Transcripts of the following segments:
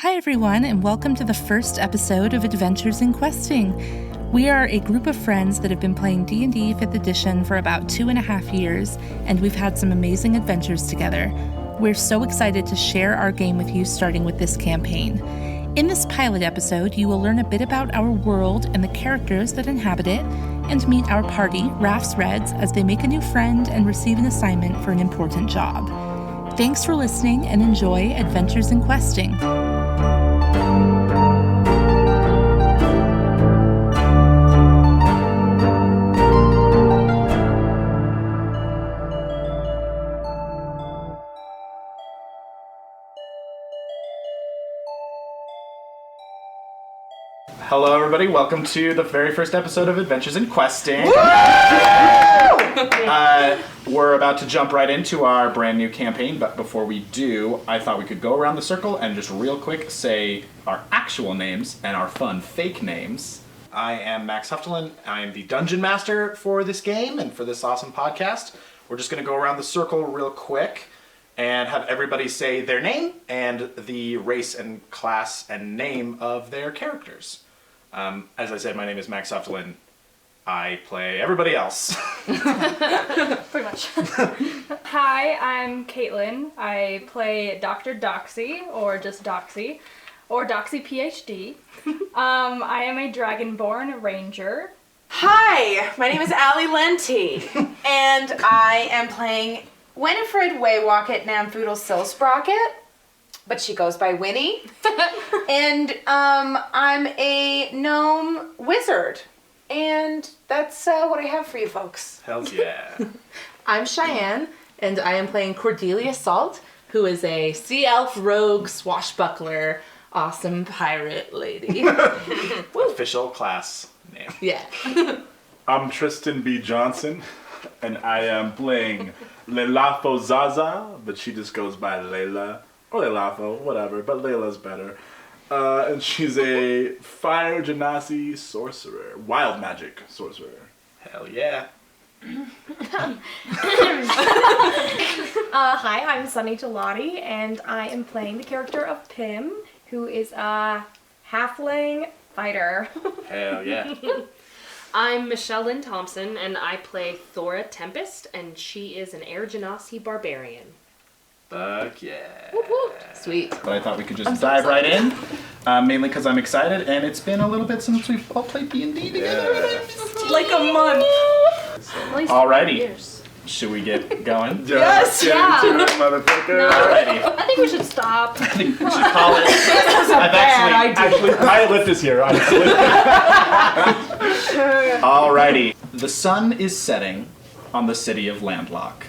Hi everyone, and welcome to the first episode of Adventures in Questing. We are a group of friends that have been playing D&D 5th edition for about 2.5 years, and we've had some amazing adventures together. We're so excited to share our game with you starting with this campaign. In this pilot episode, you will learn a bit about our world and the characters that inhabit it, and meet our party, Raff's Reds, as they make a new friend and receive an assignment for an important job. Thanks for listening and enjoy Adventures in Questing. Hello everybody, welcome to the very first episode of Adventures in Questing. We're about to jump right into our brand new campaign, but before we do, I thought we could go around the circle and just real quick say our actual names and our fun fake names. I am Max Huftelin. I am the Dungeon Master for this game and for this awesome podcast. We're just going to go around the circle real quick and have everybody say their name and the race and class and name of their characters. As I said, my name is Max Huftelin. I play everybody else. Pretty much. Hi, I'm Caitlin. I play Dr. Doxy, or just Doxy, or Doxy PhD. I am a Dragonborn Ranger. Hi, my name is Allie Lenti, and I am playing Winifred Waywocket Namfoodle Silsprocket, but she goes by Winnie. And I'm a gnome wizard. And that's what I have for you folks. Hells yeah. I'm Cheyenne, and I am playing Cordelia Salt, who is a sea elf rogue swashbuckler, awesome pirate lady. Official class name. Yeah. I'm Tristan B. Johnson, and I am playing Lelafo Zaza, but she just goes by Layla, or Lelafo, whatever, but Layla's better. And she's a fire genasi sorcerer, wild magic sorcerer. Hell yeah. Hi, I'm Sunny Gelati, and I am playing the character of Pim, who is a halfling fighter. Hell yeah. I'm Michelle Lynn Thompson, and I play Thora Tempest, and she is an Air Genasi barbarian. Fuck yeah. Sweet. But I thought we could just dive right in, mainly because I'm excited, and it's been a little bit since we've all played D&D together. Like a month. Alrighty. Should we get going? Yes! Yeah. Get into it, motherfucker! Alrighty. I think we should stop. I think we should call it. I've actually My lift is here. Alrighty. The sun is setting on the city of Landlock.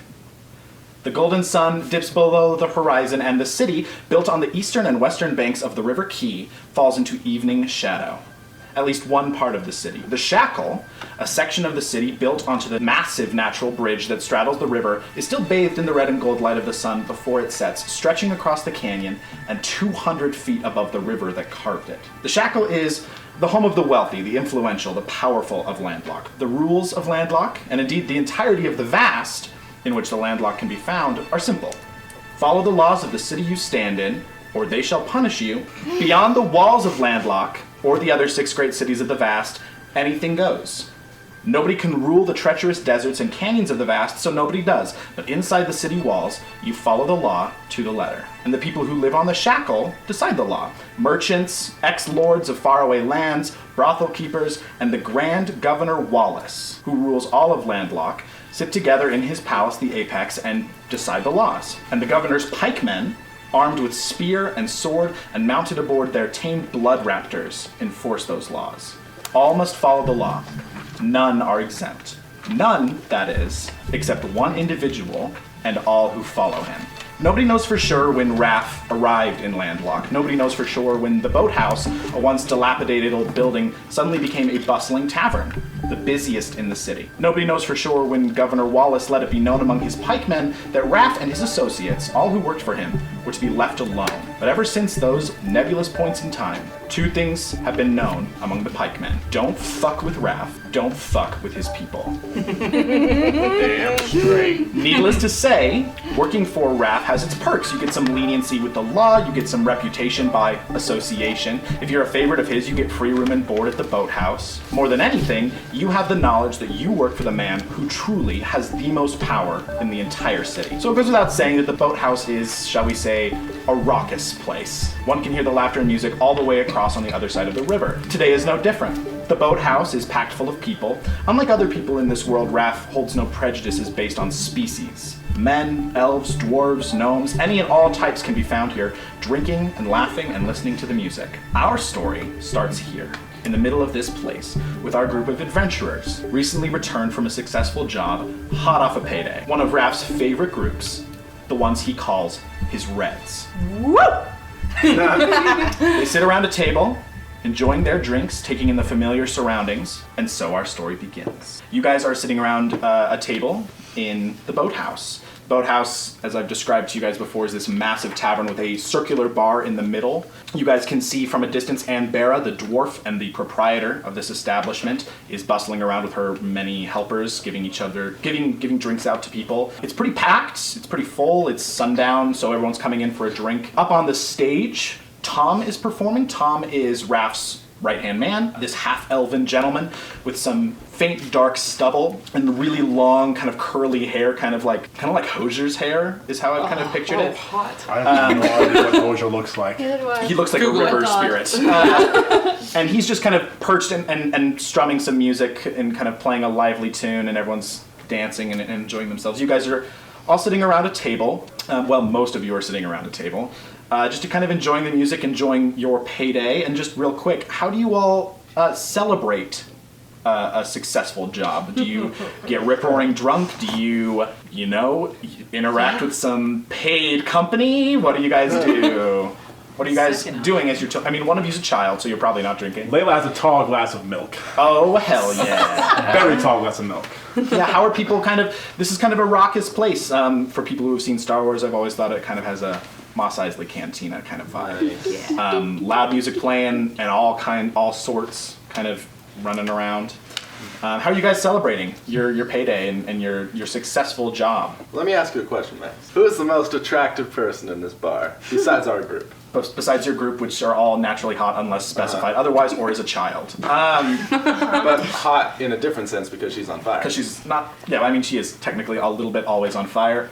The golden sun dips below the horizon, and the city, built on the eastern and western banks of the River Key, falls into evening shadow. At least one part of the city. The Shackle, a section of the city built onto the massive natural bridge that straddles the river, is still bathed in the red and gold light of the sun before it sets, stretching across the canyon and 200 feet above the river that carved it. The Shackle is the home of the wealthy, the influential, the powerful of Landlock. The rules of Landlock, and indeed the entirety of the Vast, in which the Landlock can be found, are simple. Follow the laws of the city you stand in, or they shall punish you. Beyond the walls of Landlock, or the other 6 great cities of the Vast, anything goes. Nobody can rule the treacherous deserts and canyons of the Vast, so nobody does. But inside the city walls, you follow the law to the letter. And the people who live on the Shackle decide the law. Merchants, ex-lords of faraway lands, brothel keepers, and the Grand Governor Wallace, who rules all of Landlock, sit together in his palace, the Apex, and decide the laws. And the governor's pikemen, armed with spear and sword and mounted aboard their tamed blood raptors, enforce those laws. All must follow the law. None are exempt. None, that is, except one individual and all who follow him. Nobody knows for sure when Raff arrived in Landlock. Nobody knows for sure when the Boathouse, a once dilapidated old building, suddenly became a bustling tavern, the busiest in the city. Nobody knows for sure when Governor Wallace let it be known among his pikemen that Raff and his associates, all who worked for him, were to be left alone. But ever since those nebulous points in time, two things have been known among the pikemen. Don't fuck with Raff, don't fuck with his people. Damn straight. Needless to say, working for Raff has its perks. You get some leniency with the law, you get some reputation by association. If you're a favorite of his, you get free room and board at the Boathouse. More than anything, you have the knowledge that you work for the man who truly has the most power in the entire city. So it goes without saying that the Boathouse is, shall we say, a raucous place. One can hear the laughter and music all the way across on the other side of the river. Today is no different. The Boathouse is packed full of people. Unlike other people in this world, Raff holds no prejudices based on species. Men, elves, dwarves, gnomes, any and all types can be found here, drinking and laughing and listening to the music. Our story starts here, in the middle of this place, with our group of adventurers, recently returned from a successful job, hot off a payday. One of Raff's favorite groups, the ones he calls his Reds. Woo! They sit around a table, enjoying their drinks, taking in the familiar surroundings, and so our story begins. You guys are sitting around a table in the Boathouse. Boathouse, as I've described to you guys before, is this massive tavern with a circular bar in the middle. You guys can see from a distance Anne Barra, the dwarf and the proprietor of this establishment, is bustling around with her many helpers, giving drinks out to people. It's pretty packed, it's pretty full, it's sundown, so everyone's coming in for a drink. Up on the stage, Tom is performing. Tom is Raff's right-hand man, this half-elven gentleman with some faint dark stubble and really long kind of curly hair, kind of like Hozier's hair is how I've kind of pictured it. Hot. I have no idea what Hozier looks like. He looks like Google a river it, God. spirit. And he's just kind of perched and strumming some music and kind of playing a lively tune, and everyone's dancing and enjoying themselves. You guys are all sitting around a table. Well, most of you are sitting around a table. Just to kind of enjoying the music, enjoying your payday, and just real quick, how do you all celebrate a successful job? Do you get rip-roaring drunk? Do you interact with some paid company? What do you guys do? What are you guys doing as you're one of you's a child, so you're probably not drinking. Layla has a tall glass of milk. Oh, hell yeah. Very tall glass of milk. Yeah, how are people this is kind of a raucous place. For people who have seen Star Wars, I've always thought it kind of has a Mos Eisley Cantina kind of vibe. Loud music playing and all sorts kind of running around. How are you guys celebrating your payday and your successful job? Let me ask you a question, Max. Who is the most attractive person in this bar, besides our group? Besides your group, which are all naturally hot unless specified otherwise, or is a child. But hot in a different sense because she's on fire. Because she's not, she is technically a little bit always on fire.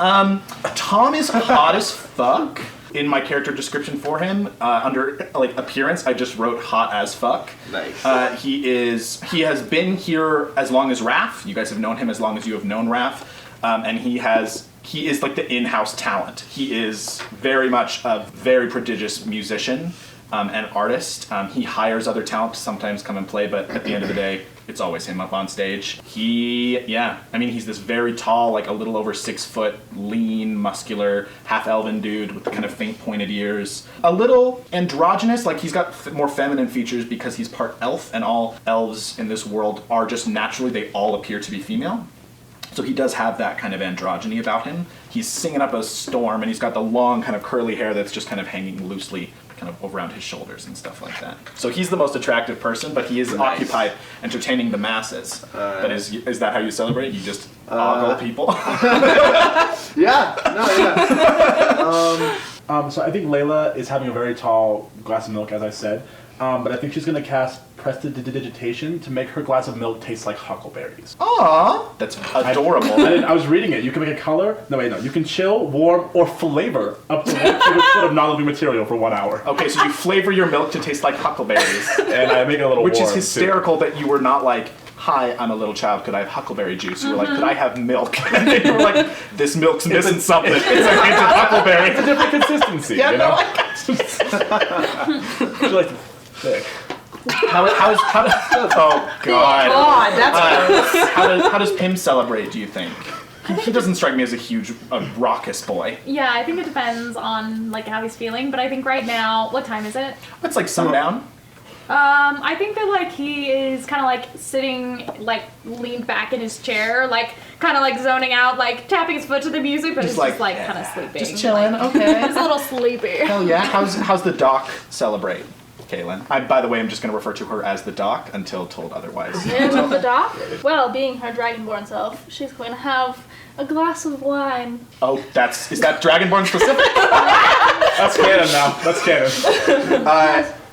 Tom is hot as fuck. In my character description for him, under appearance, I just wrote hot as fuck. Nice. He has been here as long as Raff. You guys have known him as long as you have known Raff. And he is like the in-house talent. He is very much a very prodigious musician and artist. He hires other talent to sometimes come and play, but at the end of the day, it's always him up on stage. He's this very tall, like a little over 6 foot, lean, muscular, half-elven dude with the kind of faint pointed ears. A little androgynous, like he's got more feminine features because he's part elf, and all elves in this world are just naturally, they all appear to be female. So he does have that kind of androgyny about him. He's singing up a storm, and he's got the long kind of curly hair that's just kind of hanging loosely kind of around his shoulders and stuff like that. So he's the most attractive person, but he is occupied entertaining the masses. But is that how you celebrate? You just ogle people? Yeah. So I think Layla is having a very tall glass of milk, as I said. But I think she's going to cast prestidigitation to make her glass of milk taste like huckleberries. Aww, that's adorable. I was reading it. You can make a color. No. You can chill, warm, or flavor up to 1 cubic foot of non-living material for 1 hour. Okay, so you flavor your milk to taste like huckleberries. And I make it a little Which warm, is hysterical that you were not like, hi, I'm a little child, could I have huckleberry juice? You were like, could I have milk? And you were like, this milk's missing something. It's a hint of huckleberry. It's a different consistency, Yeah, you no, know? I got you. She likes it thick. How does oh god. How does Pim celebrate, do you think? He doesn't strike me as a raucous boy. Yeah, I think it depends on how he's feeling, but I think right now, what time is it? It's like sundown. I think that like he is kind of like sitting like leaned back in his chair, like kind of like zoning out, like tapping his foot to the music, but it's just like kind of sleeping. Just chilling. Okay. He's a little sleepy. Hell yeah. How's the doc celebrate, Kaylin? By the way, I'm just going to refer to her as the doc until told otherwise. And the doc? Well, being her dragonborn self, she's going to have a glass of wine. Oh, is that dragonborn specific? That's canon now. That's canon.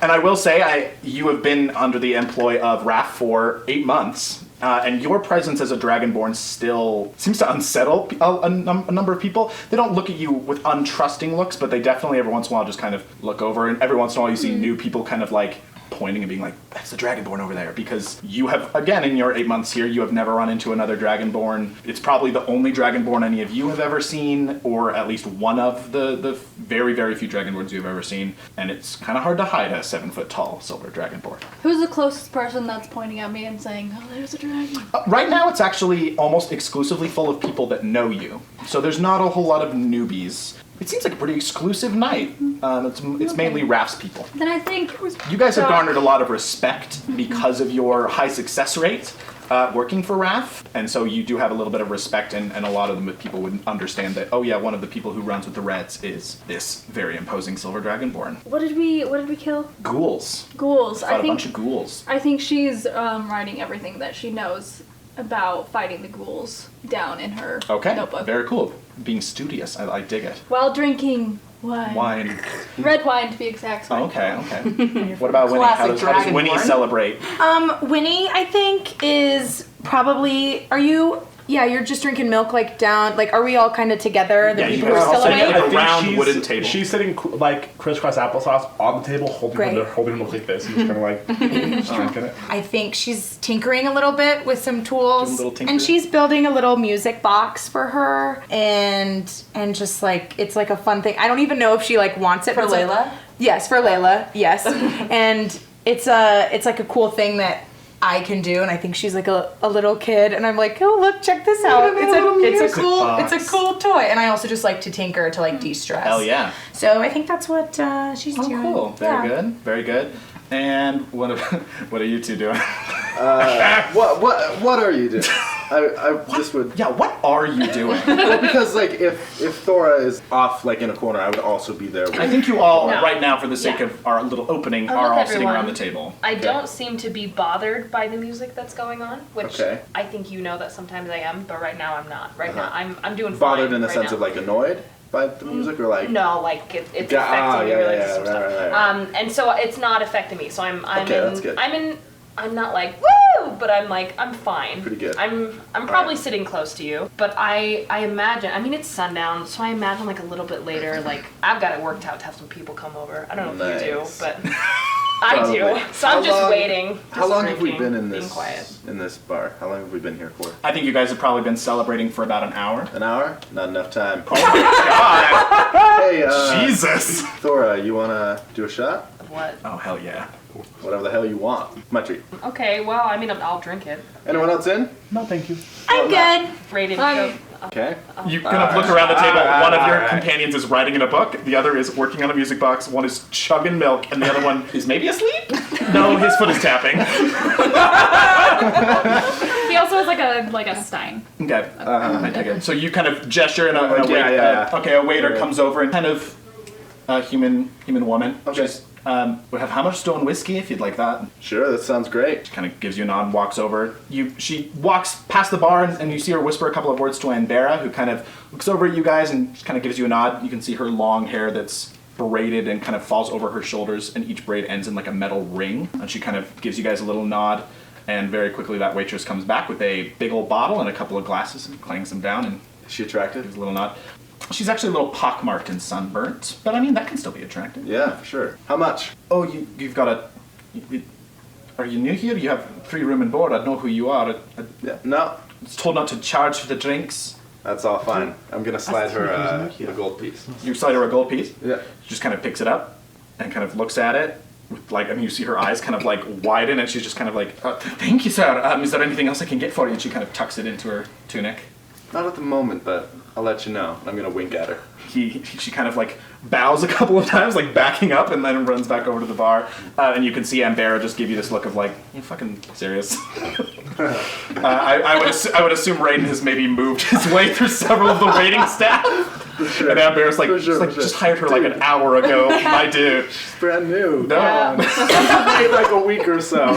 And I will say, you have been under the employ of Raff for 8 months, and your presence as a dragonborn still seems to unsettle a number of people. They don't look at you with untrusting looks, but they definitely every once in a while just kind of look over, and every once in a while you see new people kind of like pointing and being like, that's the dragonborn over there, because you have, again, in your 8 months here, you have never run into another dragonborn. It's probably the only dragonborn any of you have ever seen, or at least one of the very, very few dragonborns you've ever seen, and it's kind of hard to hide a 7-foot-tall silver dragonborn. Who's the closest person that's pointing at me and saying, oh, there's a dragon? Right now, it's actually almost exclusively full of people that know you, so there's not a whole lot of newbies. It seems like a pretty exclusive night. It's mainly Raff's people. Then I think You guys have garnered a lot of respect because of your high success rate working for Raff, and so you do have a little bit of respect, and a lot of the people would understand that, oh yeah, one of the people who runs with the Reds is this very imposing silver dragonborn. What did we kill? Ghouls. Ghouls. Fought a bunch of ghouls. I think she's writing everything that she knows about fighting the ghouls down in her notebook. Very cool. Being studious, I dig it. While drinking wine. Red wine, to be exact. Oh, okay. What about Winnie? How does Winnie celebrate? Winnie, I think, is probably. You're just drinking milk, like down. Like, are we all kind of together? The people who are still awake. A round wooden table. She's sitting like crisscross applesauce on the table, holding her milk like this, and just kind of like drinking it. I think she's tinkering a little bit with some tools, tinkering. and she's building a little music box for her, and just like it's like a fun thing. I don't even know if she like wants it For Layla? Yes, for Layla. Yes, and it's like a cool thing that I can do, and I think she's like a little kid, and I'm like, oh look, check this out. It's a cool toy, and I also just like to tinker to like de-stress. Hell yeah! So I think that's what she's doing. Cool. Very good. And what are you two doing? What are you doing? I just would. Yeah, what are you doing? Well, because like if Thora is off like in a corner, I would also be there. I think you all right now, for the sake of our little opening, are all sitting around the table. I don't seem to be bothered by the music that's going on, which I think you know that sometimes I am, but right now I'm not. Right now I'm doing fine. Bothered in the sense of like annoyed by the music, or like no, like it's affecting me really. Right. And so it's not affecting me. So I'm okay, that's good. I'm not like woo, but I'm like I'm fine. Pretty good. I'm probably sitting close to you, but I imagine. I mean, it's sundown, so I imagine like a little bit later, like I've got it worked out to have some people come over. I don't know if you do, but I do. So I'm just waiting. How long have we been in this bar? How long have we been here for? I think you guys have probably been celebrating for about an hour. An hour? Not enough time. Oh my god! Hey, Jesus! Thora, you wanna do a shot? Of what? Oh hell yeah! Whatever the hell you want. My treat. Okay, well, I mean, I'll drink it. Anyone else in? No, thank you. I'm good. Ready to go. Okay. You kind of look around the table. One of your companions is writing in a book. The other is working on a music box. One is chugging milk, and the other one is maybe asleep. No, his foot is tapping. He also has like a stein. Okay. I take it. So you kind of gesture, and a waiter comes over, and kind of a human woman. Okay. We have how much stone whiskey if you'd like that. Sure, that sounds great. She kind of gives you a nod and walks over. She walks past the bar and you see her whisper a couple of words to Anbera, who kind of looks over at you guys and just kind of gives you a nod. You can see her long hair that's braided and kind of falls over her shoulders, and each braid ends in like a metal ring. And she kind of gives you guys a little nod, and very quickly that waitress comes back with a big old bottle and a couple of glasses and clangs them down, and is she attractive? gives a little nod. She's actually a little pockmarked and sunburnt, but I mean, that can still be attractive. Yeah, for sure. How much? Oh, you've got are you new here? You have 3 room and board. I know who you are. Yeah, no. I was told not to charge for the drinks. That's all fine. I'm gonna slide her a gold piece. You slide her a gold piece? Yeah. She just kind of picks it up and kind of looks at it. With you see her eyes kind of like widen, and she's just kind of like, thank you, sir. Is there anything else I can get for you? And she kind of tucks it into her tunic. Not at the moment, but I'll let you know. I'm gonna wink at her. She kind of like bows a couple of times, like backing up, and then runs back over to the bar. And you can see Ambera just give you this look of like, you fucking serious? I would assume Raiden has maybe moved his way through several of the waiting staff. Sure. And Ambera's like, just hired her like an hour ago, my dude. She's brand new. No. Maybe like a week or so.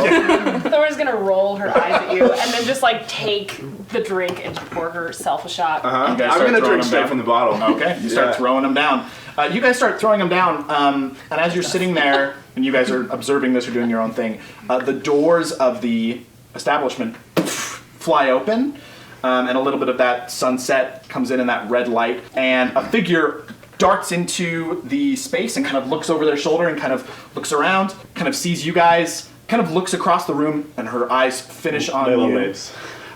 Thor's gonna roll her eyes at you and then just like take the drink and pour herself a shot. I'm gonna drink straight from the bottle. Okay, you start throwing them down. You guys start throwing them down, and as you're sitting there, and you guys are observing this or doing your own thing, the doors of the establishment fly open, and a little bit of that sunset comes in and that red light, and a figure darts into the space and kind of looks over their shoulder and kind of looks around, kind of sees you guys, kind of looks across the room, and her eyes finish on you. Waves.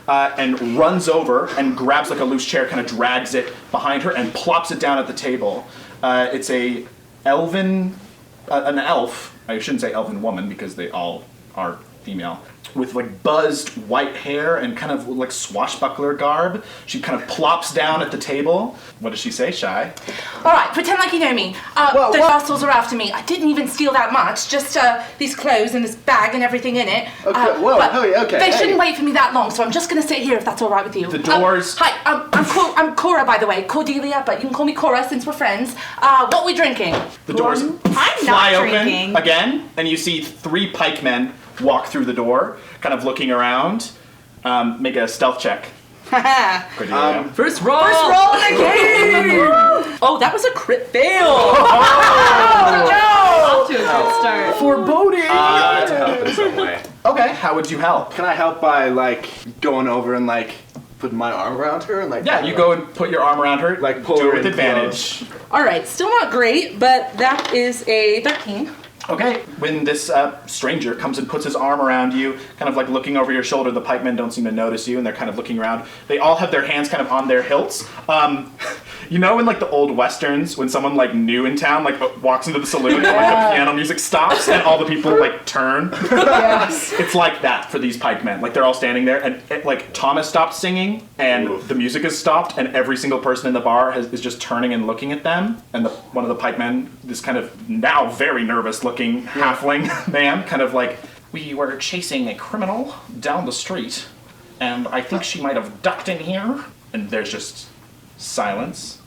And runs over and grabs like a loose chair, kind of drags it behind her and plops it down at the table. It's an elf. I shouldn't say elven woman because they all are female. With like buzzed white hair and kind of like swashbuckler garb. She kind of plops down at the table. What does she say, Shy? All right, pretend like you know me. The rascals are after me. I didn't even steal that much, just these clothes and this bag and everything in it. Okay, They shouldn't wait for me that long, so I'm just going to sit here if that's all right with you. The doors... Hi, I'm Cora, by the way. Cordelia, but you can call me Cora since we're friends. What are we drinking? The doors fly open again, and you see 3 pikemen walk through the door, kind of looking around. Make a stealth check. Cordelia. First roll in the game! Oh, that was a crit fail! Off to a good start. Foreboding! I to help in some way. Okay, how would you help? Can I help by like going over and like putting my arm around her and like? Yeah, you go and put your arm around her. Like pull do her it with in advantage. All right, still not great, but that is a 13. Okay, when this stranger comes and puts his arm around you, kind of like looking over your shoulder, the pikemen don't seem to notice you, and they're kind of looking around. They all have their hands kind of on their hilts. You know in like the old westerns, when someone like new in town like walks into the saloon and like the piano music stops and all the people like turn? Yes. It's like that for these pikemen. Like they're all standing there, and like Thomas stopped singing, and the music has stopped, and every single person in the bar is just turning and looking at them. And one of the pikemen, this kind of now very nervous looking halfling man, kind of like, we were chasing a criminal down the street, and I think she might have ducked in here. And there's just silence.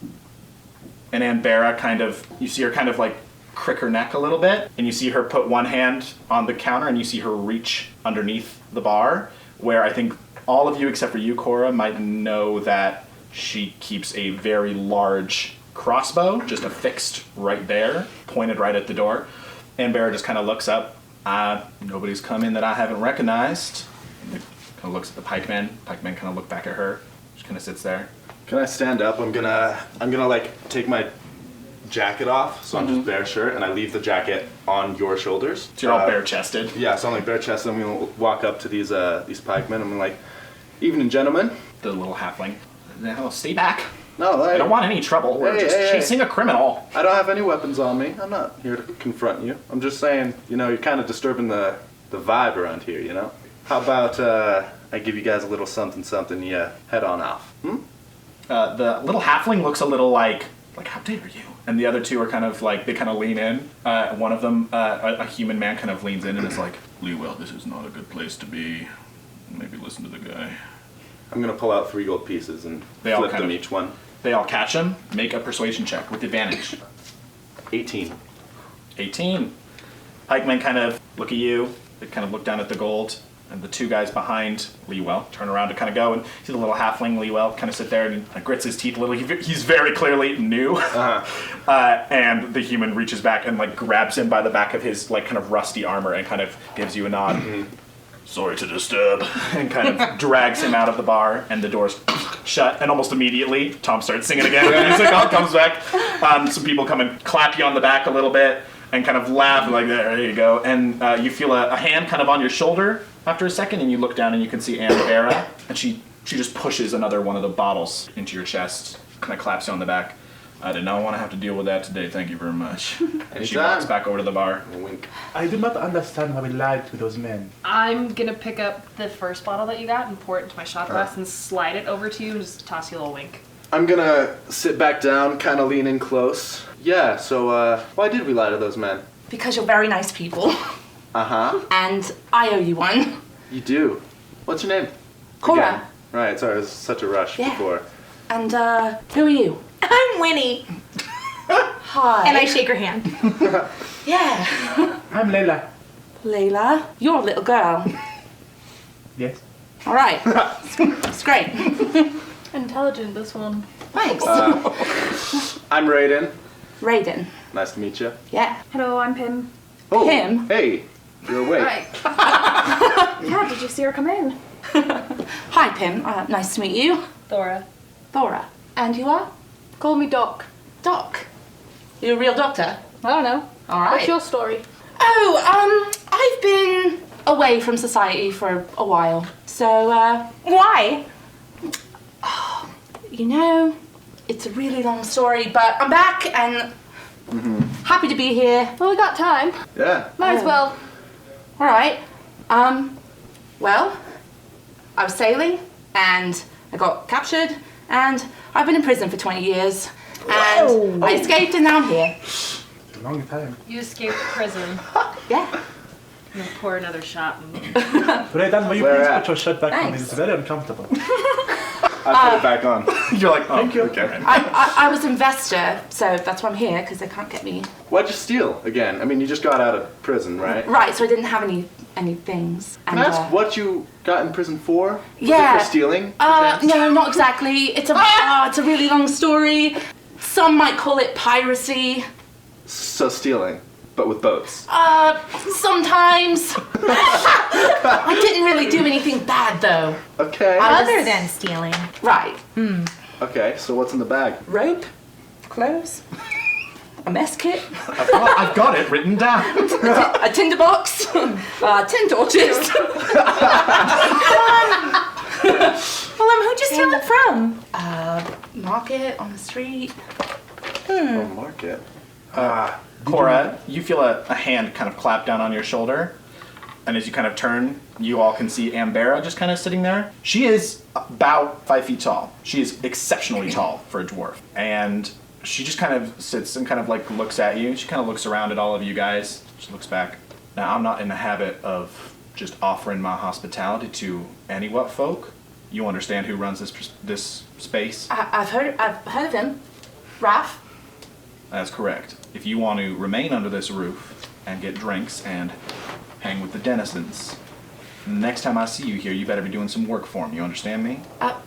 And Ambera kind of, you see her kind of like crick her neck a little bit, and you see her put one hand on the counter, and you see her reach underneath the bar, where I think all of you except for you, Cora, might know that she keeps a very large crossbow, just affixed right there, pointed right at the door. Ambera just kind of looks up. Nobody's come in that I haven't recognized. And kind of looks at the pikemen. Pikemen kind of look back at her. She kind of sits there. Can I stand up? I'm gonna like take my jacket off, so I'm just bare shirt, and I leave the jacket on your shoulders. So you're all bare-chested. Yeah, so I'm like bare-chested. I'm gonna walk up to these pikemen. I'm like, "Evening, gentlemen." The little halfling. No, stay back. No, I don't want any trouble. We're just chasing a criminal. I don't have any weapons on me. I'm not here to confront you. I'm just saying, you're kind of disturbing the vibe around here, you know? How about I give you guys a little something, you head on off? The little halfling looks a little like how dare you? And the other two are kind of like, they kind of lean in. One of them, a human man, kind of leans in and is like, Leewell, this is not a good place to be. Maybe listen to the guy. I'm gonna pull out 3 gold pieces and flip them each one. They all catch him. Make a persuasion check with advantage. 18. 18. Pikemen kind of look at you. They kind of look down at the gold. And the 2 guys behind Leewell turn around to kind of go and see the little halfling Leewell kind of sit there and grits his teeth a little. He's very clearly new. And the human reaches back and like grabs him by the back of his like kind of rusty armor and kind of gives you a nod. Sorry to disturb. And kind of drags him out of the bar, and the doors shut, and almost immediately Tom starts singing again. The music all comes back. Some people come and clap you on the back a little bit and kind of laugh like, there you go. And you feel a hand kind of on your shoulder after a second, and you look down and you can see Ambera, and she just pushes another one of the bottles into your chest, kind of claps you on the back. I did not want to have to deal with that today, thank you very much. And she walks back over to the bar. Wink. I do not understand why we lied to those men. I'm gonna pick up the first bottle that you got and pour it into my shot glass and slide it over to you and just toss you a little wink. I'm gonna sit back down, kind of lean in close. Yeah, so why did we lie to those men? Because you're very nice people. Uh-huh. And I owe you one. You do. What's your name? Cora. Again. Right, sorry, it was such a rush before. And who are you? I'm Winnie. Hi. And I shake her hand. Yeah. I'm Layla. Layla, you're a little girl. Yes. All right. It's great. Intelligent, this one. Thanks. I'm Raiden. Raiden. Nice to meet you. Yeah. Hello, I'm Pim. Oh, Him? hey, you're awake. Yeah, did you see her come in? Hi, Pim. Nice to meet you. Thora. Thora. And you are? Call me Doc. Doc. You're a real doctor? I don't know. All right. What's your story? Oh, I've been away from society for a while. So, Why? you know, it's a really long story, but I'm back and happy to be here. Well, we got time. Yeah. Might as well. All right. Well, I was sailing and I got captured and I've been in prison for 20 years. And I escaped and now I'm here. Long time. You escaped prison. Yeah. I'm gonna pour another shot. And... Raydan, will you Where please at? put your shirt back on? Thanks. It's very uncomfortable. I put it back on. You're like, oh, Thank you. okay. I was an investor, so that's why I'm here, because they can't get me. Why'd you steal again? I mean, you just got out of prison, right? Right, so I didn't have any things. And, Can I ask what you got in prison for? Was Yeah. it for stealing? perchance? No, not exactly. It's a really long story. Some might call it piracy. So stealing, but with boats. Sometimes. I didn't really do anything bad, though. Okay. Other than stealing. Right. Okay, so what's in the bag? Rope, clothes, a mess kit, I've got it written down. a tinder box, 10 torches. Well, who'd you steal it from? Market on the street. Oh, market. Cora, you feel a hand kind of clap down on your shoulder. And as you kind of turn, you all can see Ambera just kind of sitting there. She is about 5 feet tall. She is exceptionally tall for a dwarf. And she just kind of sits and kind of like looks at you. She kind of looks around at all of you guys. She looks back. Now, I'm not in the habit of just offering my hospitality to any what folk. You understand who runs this space? I've heard of him. Raff. That's correct. If you want to remain under this roof and get drinks and hang with the denizens, next time I see you here, you better be doing some work for me. You understand me?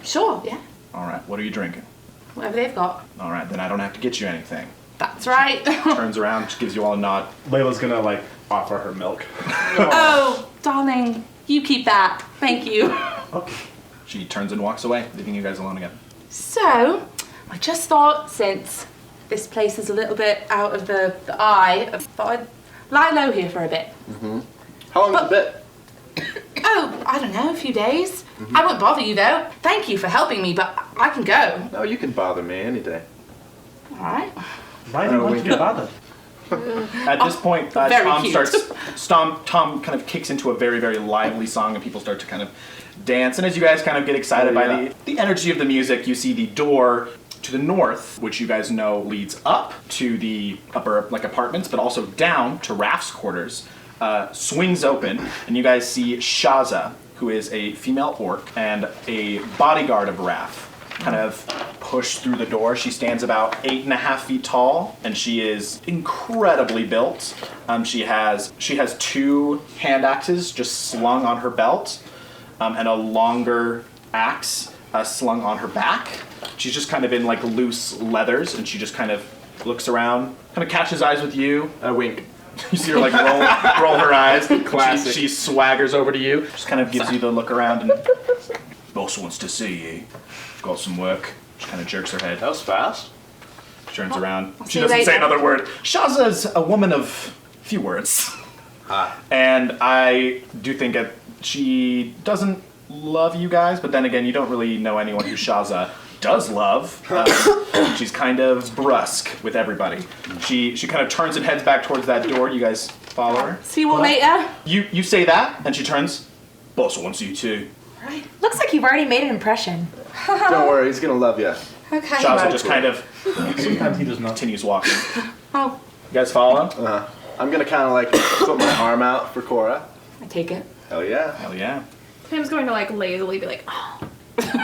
Sure, yeah. All right. What are you drinking? Whatever they've got. All right. Then I don't have to get you anything. That's right. Turns around, just gives you all a nod. Layla's gonna like offer her milk. Oh, darling, you keep that. Thank you. Okay. She turns and walks away, leaving you guys alone again. So, I just thought since this place is a little bit out of the eye, I thought I'd lie low here for a bit. How long's the bit? Oh, I don't know, a few days. I won't bother you though. Thank you for helping me, but I can go. No, you can bother me any day. All right. Why do you want to get bothered? At this point, very Tom cute. Tom kind of kicks into a very, very lively song, and people start to kind of dance. And as you guys kind of get excited by the energy of the music, you see the door to the north, which you guys know leads up to the upper like apartments, but also down to Raff's quarters, swings open, and you guys see Shaza, who is a female orc and a bodyguard of Raff, kind of push through the door. She stands about 8.5 feet tall, and she is incredibly built. She has 2 hand axes just slung on her belt, and a longer axe slung on her back. She's just kind of in like loose leathers, and she just kind of looks around, kind of catches eyes with you. A wink. You see her like roll her eyes. Classic. She swaggers over to you, just kind of gives you the look around, and boss wants to see you. Got some work. She kind of jerks her head. That was fast. She turns around. see She you doesn't say later. another word. Shaza's a woman of few words. And I do think that she doesn't love you guys, but then again, you don't really know anyone who Shaza does love. She's kind of brusque with everybody. She kind of turns and heads back towards that door. You guys follow her. See you all later. You say that, and she turns. Boss wants you too. Looks like you've already made an impression. Don't worry, he's gonna love you. Okay. Shaza just kind of Sometimes he does not. continues walking. Oh, You guys follow? I'm gonna kind of like put my arm out for Cora. I take it. Hell yeah. Hell yeah. Tim's going to like lazily be like, oh. It's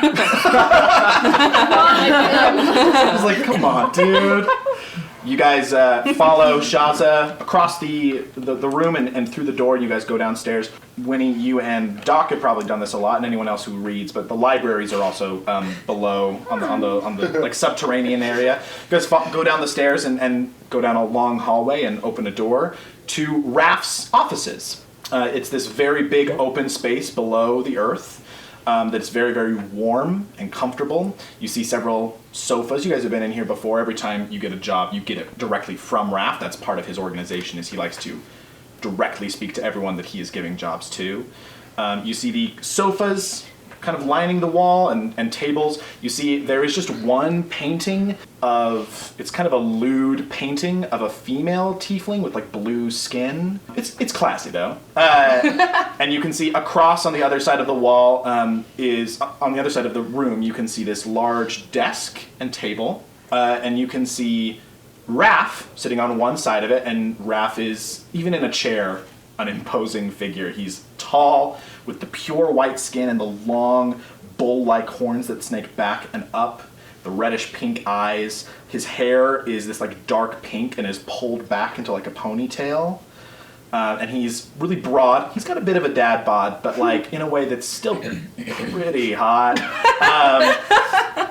like, come on, dude. You guys follow Shaza across the room and through the door. You guys go downstairs. Winnie, you and Doc have probably done this a lot, and anyone else who reads. But the libraries are also below on the like subterranean area. You guys go down the stairs and go down a long hallway and open a door to Raff's offices. It's this very big open space below the earth. That's very, very warm and comfortable. You see several sofas. You guys have been in here before. Every time you get a job, you get it directly from Raff. That's part of his organization, is he likes to directly speak to everyone that he is giving jobs to. You see the sofas kind of lining the wall and tables. You see there is just one painting of, it's kind of a lewd painting of a female tiefling with like blue skin. It's classy though. And you can see across on the other side of the wall is, on the other side of the room, you can see this large desk and table. And you can see Raff sitting on one side of it, and Raff is, even in a chair, an imposing figure. He's tall, with the pure white skin and the long bull-like horns that snake back and up, the reddish pink eyes. His hair is this like dark pink and is pulled back into like a ponytail. And he's really broad. He's got a bit of a dad bod, but like in a way that's still pretty hot.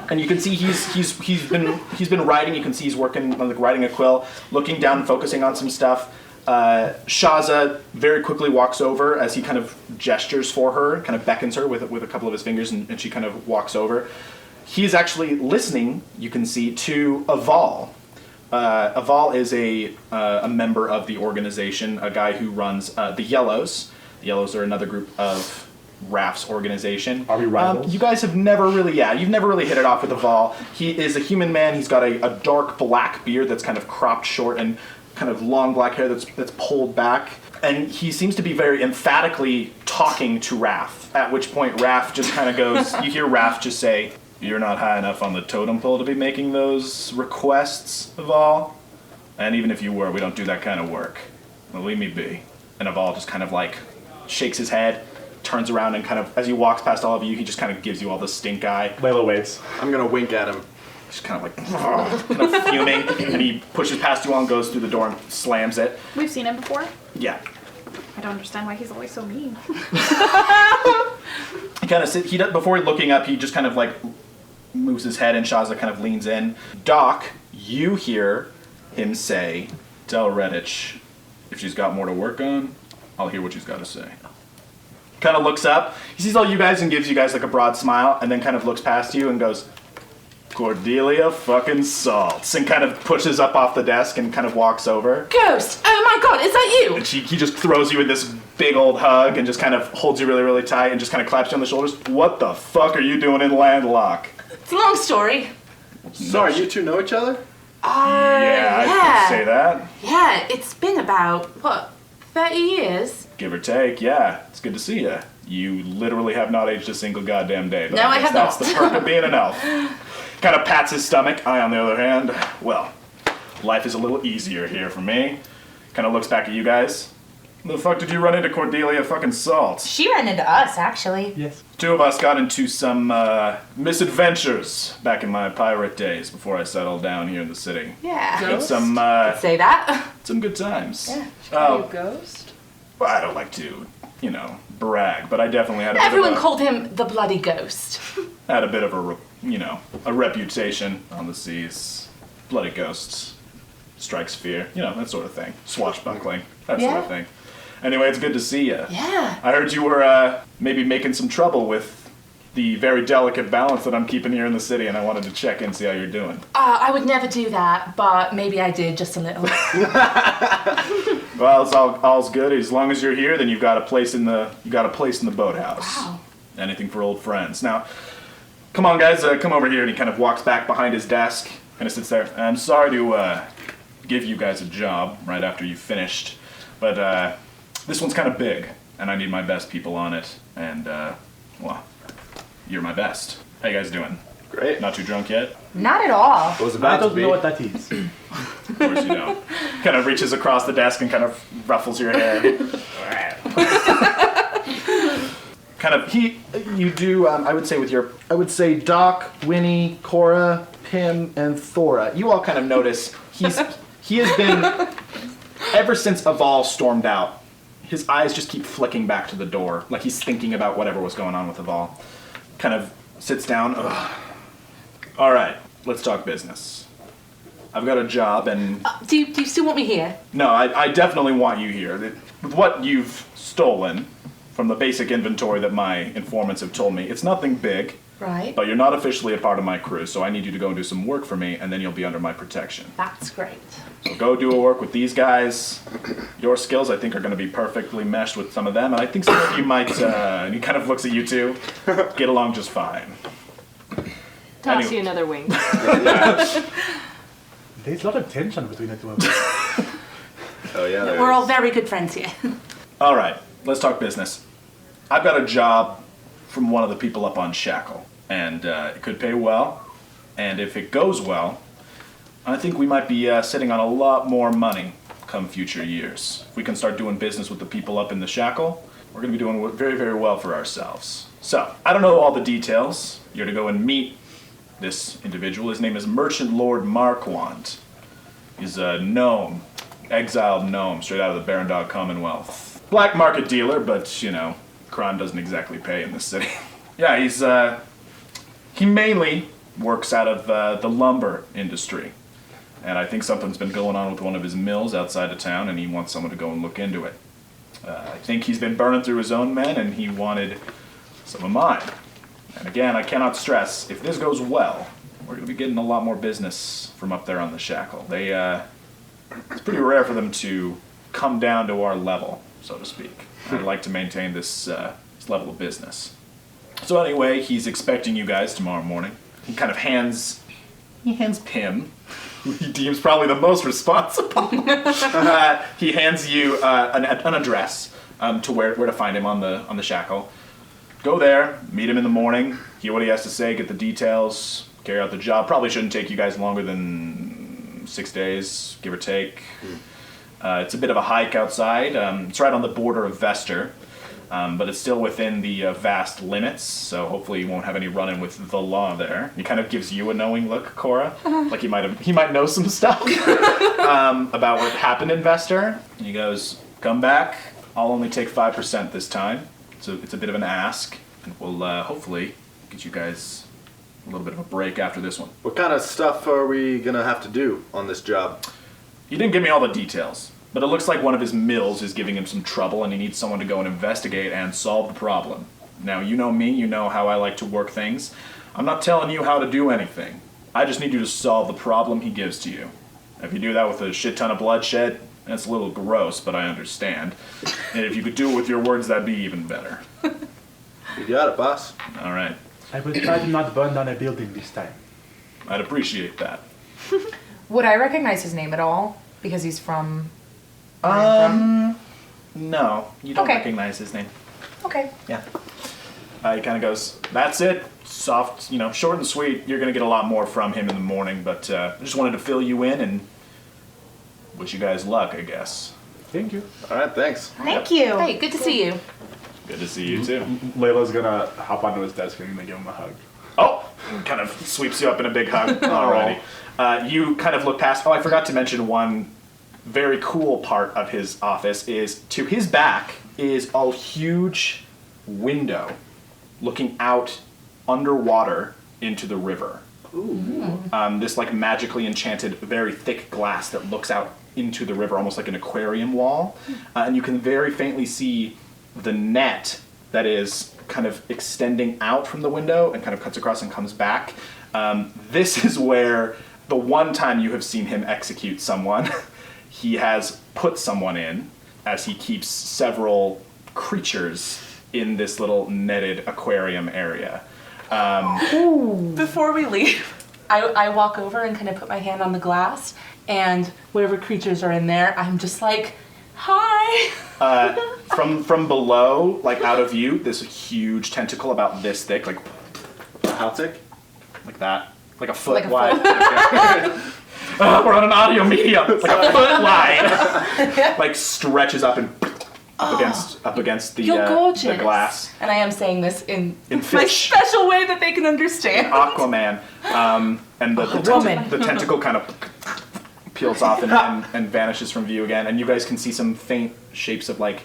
And you can see he's been writing. You can see he's working on like writing a quill, looking down and focusing on some stuff. Shaza very quickly walks over as he kind of gestures for her, kind of beckons her with a couple of his fingers, and she kind of walks over. He's actually listening, you can see, to Aval. Aval is a member of the organization, a guy who runs the Yellows. The Yellows are another group of Raff's organization. Are we rivals? You guys have never really, you've never really hit it off with Aval. He is a human man. He's got a dark black beard that's kind of cropped short and kind of long black hair that's pulled back. And he seems to be very emphatically talking to Raff, at which point Raff just kind of goes, you hear Raff just say, "You're not high enough on the totem pole to be making those requests, Aval. And even if you were, we don't do that kind of work. Well, leave me be." And Aval just kind of like shakes his head, turns around, and kind of, as he walks past all of you, he just kind of gives you all the stink eye. Layla waits. I'm gonna wink at him. He's kind of like, kind of fuming, and he pushes past you all and goes through the door and slams it. We've seen him before. Yeah. I don't understand why he's always so mean. He kind of before looking up, he just kind of like moves his head, and Shaza kind of leans in. Doc, you hear him say, "Tell Redditch if she's got more to work on, I'll hear what she's got to say." Kind of looks up, he sees all you guys and gives you guys like a broad smile, and then kind of looks past you and goes, "Cordelia fucking Salts," and kind of pushes up off the desk and kind of walks over. Ghost! Oh my god, is that you? And he just throws you in this big old hug and just kind of holds you really, really tight and just kind of claps you on the shoulders. "What the fuck are you doing in Landlock?" It's a long story. Sorry, you two know each other? Yeah, I could say that. Yeah, it's been about, 30 years? Give or take, yeah. It's good to see you. You literally have not aged a single goddamn day. But No, I guess have that's not. the perk of being an elf. Kind of pats his stomach. I, on the other hand, well, life is a little easier here for me. Kind of looks back at you guys. The fuck did you run into Cordelia fucking Salts? She ran into us, actually. Yes. Two of us got into some misadventures back in my pirate days before I settled down here in the city. Yeah. Had some Say that. some good times. Yeah. Are you ghost? Well, I don't like to, brag, but I definitely had a Everyone bit of a, called him the Bloody Ghost. had a bit of a reputation on the seas. Bloody ghosts, strikes fear, that sort of thing. Swashbuckling, that sort of thing. Anyway, it's good to see you. Yeah. I heard you were maybe making some trouble with the very delicate balance that I'm keeping here in the city, and I wanted to check in, see how you're doing. I would never do that, but maybe I did just a little. Well, it's all's good. As long as you're here, then you've got a place in the boathouse. Wow. Anything for old friends. Now, come on, guys, come over here. And he kind of walks back behind his desk, kind of sits there. I'm sorry to give you guys a job right after you finished, but this one's kind of big, and I need my best people on it. And well, you're my best. How you guys doing? Great. Not too drunk yet? Not at all. Was I about to don't be. know what that is. Of course you don't. Kind of reaches across the desk and kind of ruffles your hair. You do, I would say Doc, Winnie, Cora, Pim, and Thora. You all kind of notice he has been, ever since Aval stormed out, his eyes just keep flicking back to the door, like he's thinking about whatever was going on with Aval. Kind of sits down. Ugh. All right, let's talk business. I've got a job and... Do you still want me here? No, I definitely want you here. With what you've stolen from the basic inventory that my informants have told me, it's nothing big, Right. but you're not officially a part of my crew, so I need you to go and do some work for me, and then you'll be under my protection. That's great. So go do a work with these guys. Your skills, I think, are going to be perfectly meshed with some of them, and I think some of you might, and he kind of looks at you two, get along just fine. Toss Anyway. you another wing. There's a lot of tension between the two of us. Oh yeah. there We're all is. very good friends here. All right, let's talk business. I've got a job from one of the people up on Shackle, and it could pay well. And if it goes well, I think we might be sitting on a lot more money come future years. If we can start doing business with the people up in the Shackle, we're going to be doing very, very well for ourselves. So, I don't know all the details. You're to go and meet this individual. His name is Merchant Lord Marquand. He's a gnome, exiled gnome, straight out of the Barondog Commonwealth. Black market dealer, but, you know, crime doesn't exactly pay in this city. Yeah, he mainly works out of the lumber industry. And I think something's been going on with one of his mills outside of town, and he wants someone to go and look into it. I think he's been burning through his own men, and he wanted some of mine. And again, I cannot stress, if this goes well, we're going to be getting a lot more business from up there on the Shackle. It's pretty rare for them to come down to our level, so to speak. I'd like to maintain this level of business. So anyway, he's expecting you guys tomorrow morning. He kind of hands Pim, who he deems probably the most responsible. He hands you an address to where to find him on the Shackle. Go there, meet him in the morning, hear what he has to say, get the details, carry out the job. Probably shouldn't take you guys longer than 6 days, give or take. It's a bit of a hike outside. It's right on the border of Vester, but it's still within the vast limits, so hopefully you won't have any run-in with the law there. He kind of gives you a knowing look, Cora, like he might know some stuff about what happened in Vester. And he goes, come back, I'll only take 5% this time. So it's a bit of an ask, and we'll hopefully get you guys a little bit of a break after this one. What kind of stuff are we gonna have to do on this job? He didn't give me all the details, but it looks like one of his mills is giving him some trouble, and he needs someone to go and investigate and solve the problem. Now, you know me, you know how I like to work things. I'm not telling you how to do anything. I just need you to solve the problem he gives to you. If you do that with a shit ton of bloodshed, that's a little gross, but I understand. And if you could do it with your words, that'd be even better. You got it, boss. All right. I will try to not burn down a building this time. I'd appreciate that. Would I recognize his name at all? Because he's from... No, you don't Okay. recognize his name. Okay. Yeah. He kind of goes, that's it. Soft, short and sweet. You're going to get a lot more from him in the morning, but I just wanted to fill you in and wish you guys luck, I guess. Thank you. All right, thanks. Thank you. Hey, good to see you. Good to see you, too. Layla's gonna hop onto his desk and give him a hug. Oh! Kind of sweeps you up in a big hug. Alrighty. You kind of look past... Oh, I forgot to mention one very cool part of his office is to his back is a huge window looking out underwater into the river. Ooh. This like magically enchanted, very thick glass that looks out into the river, almost like an aquarium wall. And you can very faintly see the net that is kind of extending out from the window and kind of cuts across and comes back. This is where the one time you have seen him execute someone, he has put someone in as he keeps several creatures in this little netted aquarium area. Before we leave, I walk over and kind of put my hand on the glass, and whatever creatures are in there, I'm just like, hi. From below, like out of view, this huge tentacle about this thick, like How thick? like that, like a foot wide. We're on an audio medium, like a foot wide, like stretches up and up against the glass. And I am saying this in my fish. special way that they can understand. Aquaman, and the tentacle kind of peels off and vanishes from view again, and you guys can see some faint shapes of like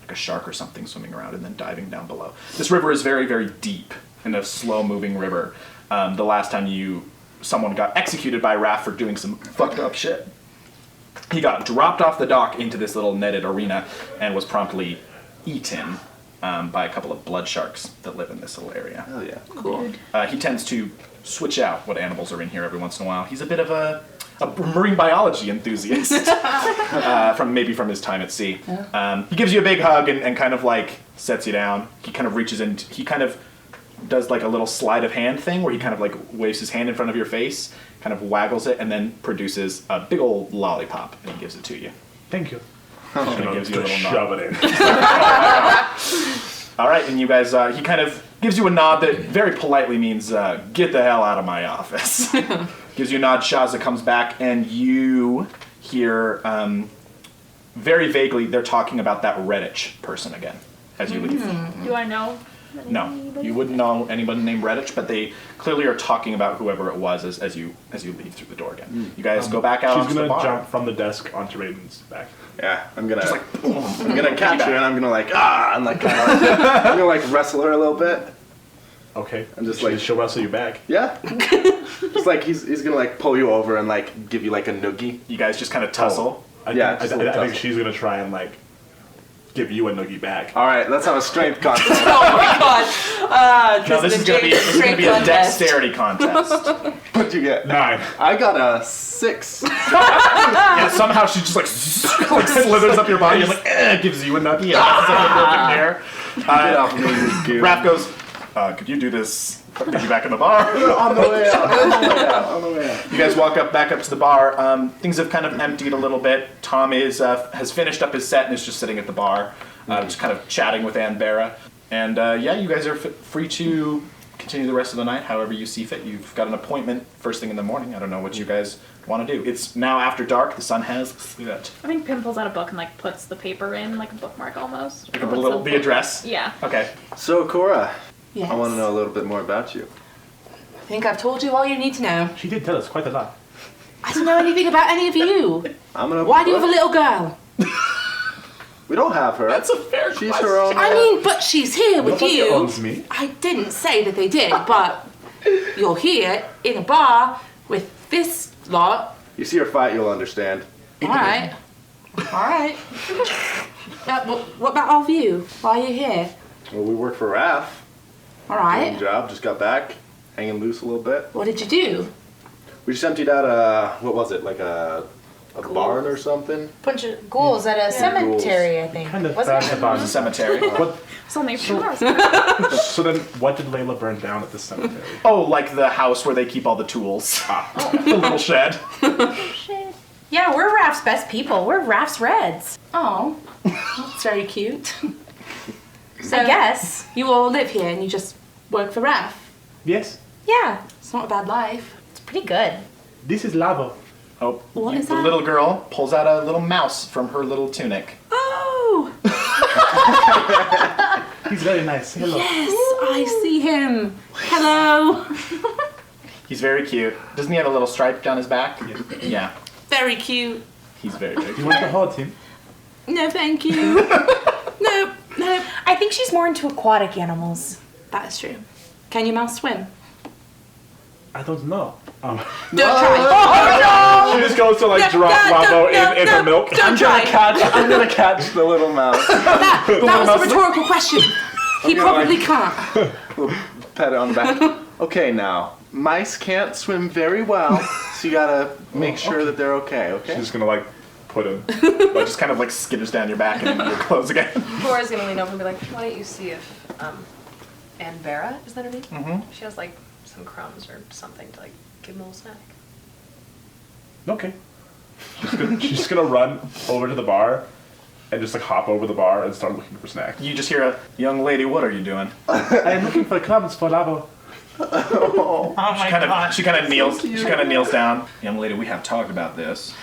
a shark or something swimming around and then diving down below. This river is very, very deep and a slow-moving river. The last time someone got executed by Raff for doing some fucked up shit. He got dropped off the dock into this little netted arena and was promptly eaten by a couple of blood sharks that live in this little area. Oh yeah, Cool. He tends to switch out what animals are in here every once in a while. He's a bit of a marine biology enthusiast from his time at sea. Yeah. He gives you a big hug and kind of like sets you down. He kind of reaches in. He kind of does like a little sleight of hand thing where he kind of like waves his hand in front of your face, kind of waggles it, and then produces a big old lollipop and he gives it to you. Thank you. And he gives you a little nod. Shove it in. All right, and you guys, he kind of gives you a nod that very politely means, get the hell out of my office. Gives you a nod, Shaza comes back, and you hear, very vaguely, they're talking about that Redditch person again, as you leave. Do I know? No, you wouldn't know anybody named Redditch, but they clearly are talking about whoever it was as you leave through the door again. You guys go back out She's onto the gonna bar. jump from the desk onto Raiden's back. Yeah, I'm gonna Just like, boom, I'm gonna catch her and I'm gonna like and like kind of like, I'm gonna like wrestle her a little bit. Okay. And just like she'll wrestle you back. Yeah. Just like he's gonna like pull you over and like give you like a noogie. You guys just kind of tussle. I think she's gonna try and like give you a noogie back. All right, let's have a strength contest. Oh my god. No, this is gonna be a dexterity contest. What'd you get? 9. I got a 6. And somehow she just like slithers up your body and like gives you a nuggie. Get off of me, you goof. Raff goes, could you do this? Get you back in the bar. On the way out. You guys walk back up to the bar. Things have kind of emptied a little bit. Tom has finished up his set and is just sitting at the bar, just kind of chatting with Ann Barra. And you guys are free to continue the rest of the night however you see fit. You've got an appointment first thing in the morning. I don't know what you guys want to do. It's now after dark. The sun has set. I think Pim pulls out a book and like puts the paper in, like a bookmark almost. Like the address? Yeah. Okay. So Cora, Yes. I want to know a little bit more about you. I think I've told you all you need to know. She did tell us quite a lot. I don't know anything about any of you. I'm Why do you have a little girl? We don't have her. That's a fair She's question. her own. I mean, but she's here with Nobody you. owns me. I didn't say that they did, but you're here in a bar with this lot. You see her fight, you'll understand. Alright. Alright. What about all of you? Why are you here? Well, we work for Raff. Good Alright. job. Just got back, hanging loose a little bit. What did you do? We just emptied out what was it, like a barn or something? Bunch of ghouls at a cemetery, I think. Kind of Wasn't fast it? about The cemetery. It's only 4 hours. So then, what did Layla burn down at the cemetery? Oh, like the house where they keep all the tools. The little shed. Yeah, we're Raff's best people. We're Raff's Reds. Oh, that's very cute. So I guess. you all live here and you just work for Raff. Yes, Yeah, It's not a bad life. it's pretty good. this is lava. Oh, What is the that? little girl pulls out a little mouse from her little tunic. Oh, He's very nice. Hello. yes, I see him. Hello. He's very cute. Doesn't he have a little stripe down his back? Yeah. Very cute. He's very, very You cute. want to hold him? No, thank you. Nope. I think she's more into aquatic animals. That is true. Can your mouse swim? I don't know. Don't try. She just goes to like drop Bravo in her milk. Don't try. I'm gonna catch the little mouse. That was a rhetorical question. He probably can't. We'll pat it on the back. Okay, now mice can't swim very well, so you gotta make sure that they're okay. She's Okay. just gonna like put him. Like, just kind of like skitters down your back and into your clothes again. Cora's gonna lean over and be like, why don't you see if Ann Barra, is that her name? Mm-hmm. She has like some crumbs or something to like give him a little snack. Okay. She's just gonna run over to the bar and just like hop over the bar and start looking for snacks. You just hear a young lady, what are you doing? I am looking for crumbs for lava. Oh my god. She kind of kneels. She kind of kneels down. Young lady, we have talked about this.